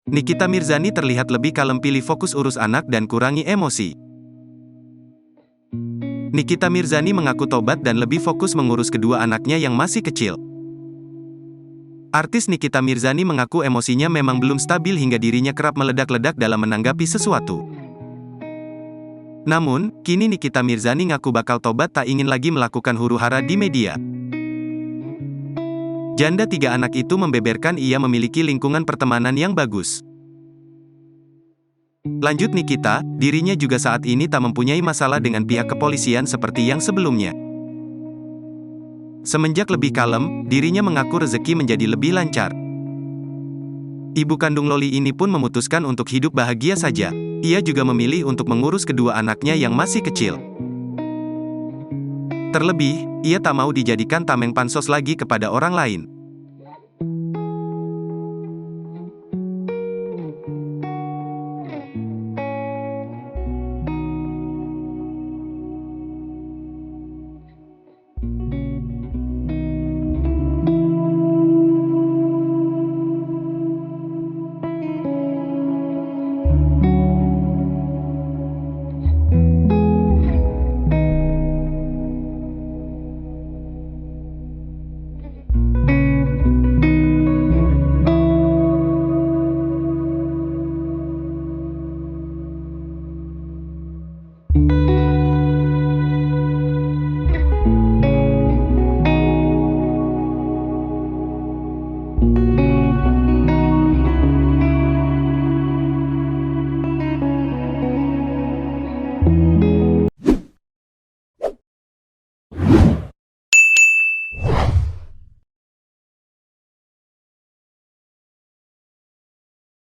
Nikita Mirzani terlihat lebih kalem, pilih fokus urus anak dan kurangi emosi. Nikita Mirzani mengaku tobat dan lebih fokus mengurus kedua anaknya yang masih kecil. Artis Nikita Mirzani mengaku emosinya memang belum stabil hingga dirinya kerap meledak-ledak dalam menanggapi sesuatu. Namun, kini Nikita Mirzani ngaku bakal tobat, tak ingin lagi melakukan huru-hara di media. Janda 3 anak itu membeberkan ia memiliki lingkungan pertemanan yang bagus. Lanjut Nikita, dirinya juga saat ini tak mempunyai masalah dengan pihak kepolisian seperti yang sebelumnya. Semenjak lebih kalem, dirinya mengaku rezeki menjadi lebih lancar. Ibu kandung Loli ini pun memutuskan untuk hidup bahagia saja. Ia juga memilih untuk mengurus kedua anaknya yang masih kecil. Terlebih, ia tak mau dijadikan tameng pansos lagi kepada orang lain.